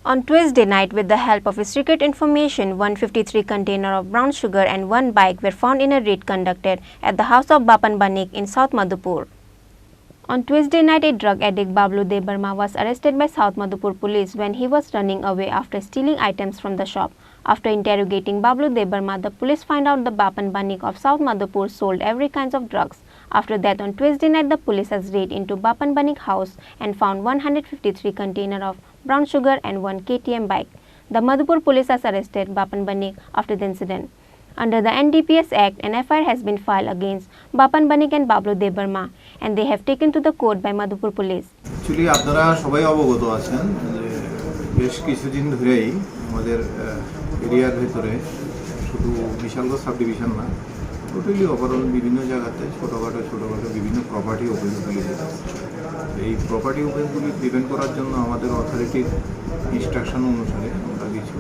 On Tuesday night, with the help of secret information, 153 container of brown sugar and one bike were found in a raid conducted at the house of Bapan Banik in South Madhupur. On Tuesday night, a drug addict Bablu Debarma was arrested by South Madhupur police when he was running away after stealing items from the shop. After interrogating Bablu Debarma, the police find out the Bapan Banik of South Madhupur sold every kinds of drugs. After that, on Tuesday night, the police has raided into Bapan Banik house and found 153 container of brown sugar and 1 KTM bike. The Madhupur police has arrested Bapan Banik after the incident. Under the NDPS Act, an FIR has been filed against Bapan Banik and Bablu Debarma, and they have taken to the court by Madhupur police. Actually, আপনারা সবাই অবগত আছেন যে বেশ কিছুদিন ধরেই আমাদের এরিয়ার ভিতরে শুধু বিশালগঞ্জ সাব ডিভিশন না টোটালি ওভারঅল বিভিন্ন জায়গাতে ছোটখাটো বিভিন্ন প্রপার্টি ওপেনগুলি এই প্রপার্টি ওপেনগুলি প্রিভেন্ট করার জন্য আমাদের অথরিটির ইনস্ট্রাকশন অনুসারে আমরা কিছু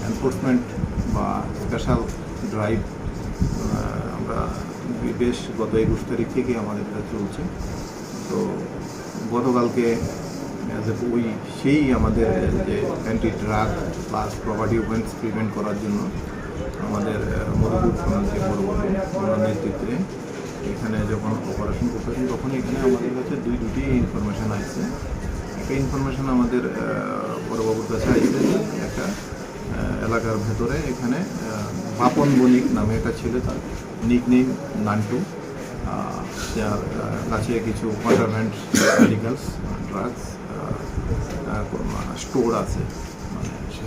এনফোর্সমেন্ট বা স্পেশাল ড্রাইভ আমরা বেশ গত 21 তারিখ থেকে আমাদের এটা চলছে। তো গতকালকে সেই আমাদের যে anti drug plus property opens prevent করার জন্য আমাদের মধুপুর থানার বড় নেতৃত্বে এখানে যখন অপারেশন করতেছি তখন এখানে আমাদের কাছে দুটি ইনফরমেশান আসছে। একটা ইনফরমেশান আমাদের বড়বাবুর কাছে আসছে যে একটা এলাকার ভেতরে এখানে বাপন বণিক নামে একটা ছেলে, তার নিকনেম নান্টু, যার কাছে কিছু কন্ট্রাব্যান্ড মেডিকেলস ড্রাগস স্টোর আছে, মানে সে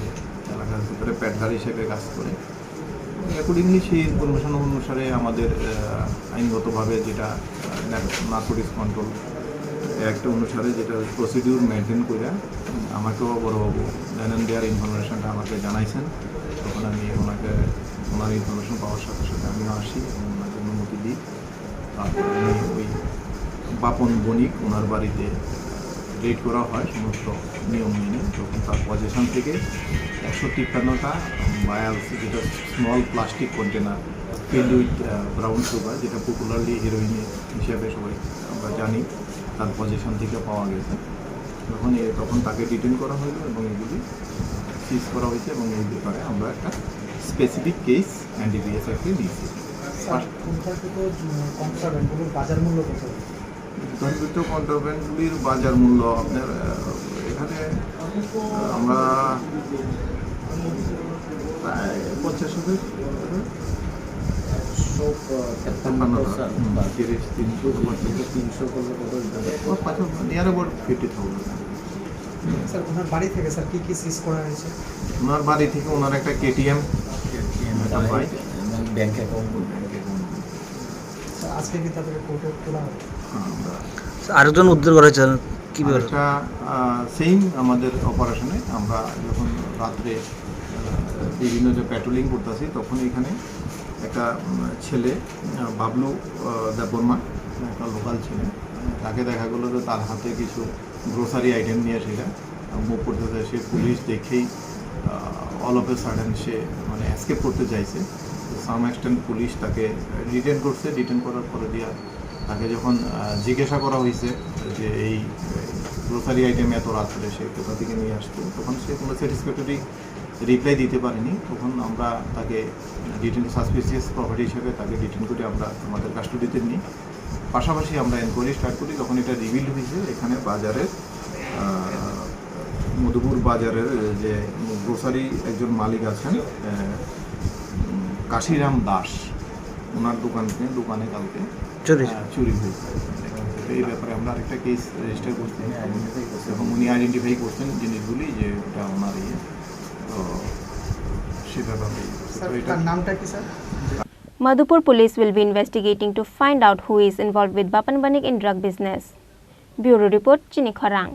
এলাকার ভিতরে প্যাডলার হিসেবে কাজ করে। অ্যাকর্ডিংলি সেই ইনফরমেশন অনুসারে আমাদের আইনগতভাবে যেটা নার্কোটিক্স কন্ট্রোল অ্যাক্ট অনুসারে যেটা প্রসিডিউর মেনটেন করে আমাকেও বড়বাবু দেন দেয়ার ইনফরমেশনটা আমাকে জানাইছেন। তখন আমি ওনার ইনফরমেশন পাওয়ার সাথে সাথে আমিও আসি এবং ওনাকে অনুমতি দিই। তারপরে ওই বাপন বণিক ওনার বাড়িতে রেড করা হয় সমস্ত নিয়ম মেনে। তখন তার পজিশন থেকে 153টা ভায়ালস, যেটা small plastic container filled with brown sugar, যেটা পপুলারলি হিরোইন হিসেবে সবাই আমরা জানি, তার পজিশন থেকে পাওয়া গেছে। তখন তাকে ডিটেন করা হলো এবং এগুলি সিজ করা হয়েছে এবং এই ব্যাপারে আমরা একটা স্পেসিফিক কেস এনডিপিএস অ্যাক্টে দিয়েছি। উদ্ধারকৃত কন্ট্রাব্যান্ডগুলির বাজার মূল্য আপনার এখানে আমরা প্রায় 50,000 নিয়ার অ্যাবাউট 50,000। স্যার ওনার বাড়ি থেকে স্যার কী সিজ করা হয়েছে? ওনার বাড়ি থেকে ওনার একটা KTM বাইক, ব্যাংক অ্যাকাউন্ট। আজকে কি তাদেরকে কোর্টে তোলা হবে? আরেকজন উদ্ধার করা হয়েছে কি একটা সেম আমাদের অপারেশনে আমরা যখন রাত্রে বিভিন্ন যে প্যাট্রোলিং করতেছি তখন এখানে একটা ছেলে বাবলু দেববর্মা, একটা লোকাল ছেলে, তাকে দেখা গেলো যে তার হাতে কিছু গ্রোসারি আইটেম নিয়ে সেটা মুভ করতে সে পুলিশ দেখেই অল অফ এ সাডেন সে মানে এসকেপ করতে চাইছে। সাম এক্সটেন্ট পুলিশ তাকে ডিটেন করছে। ডিটেন করার পরে দিয়া তাকে যখন জিজ্ঞাসা করা হয়েছে যে এই গ্রোসারি আইটেম এত রাত্রে সে কোথা থেকে নিয়ে আসতো, তখন সে কোনো স্যাটিসফ্যাক্টরি রিপ্লাই দিতে পারেনি। তখন আমরা তাকে ডিটেন সাসপিসিয়াস প্রপার্টি হিসেবে তাকে ডিটেন করে আমরা আমাদের কাস্টডিতে নিই। পাশাপাশি আমরা এনকোয়ারি স্টার্ট করি। তখন এটা রিভিল হয়েছে এখানে বাজারের মধুপুর বাজারের যে গ্রোসারি একজন মালিক আছেন কাশিরাম দাস, ওনার দোকানে কালকে চুরি হয়েছে। এই ব্যাপারে আমরা আরেকটা কেস রেজিস্টার করছি এবং উনি আইডেন্টিফাই করছেন জিনিসগুলি যে এটা ওনার তো সেটা নামটা কি sir? Madhupur police will be investigating to find out who is involved with Bapan Banik in drug business. Bureau report, Chini Khorang.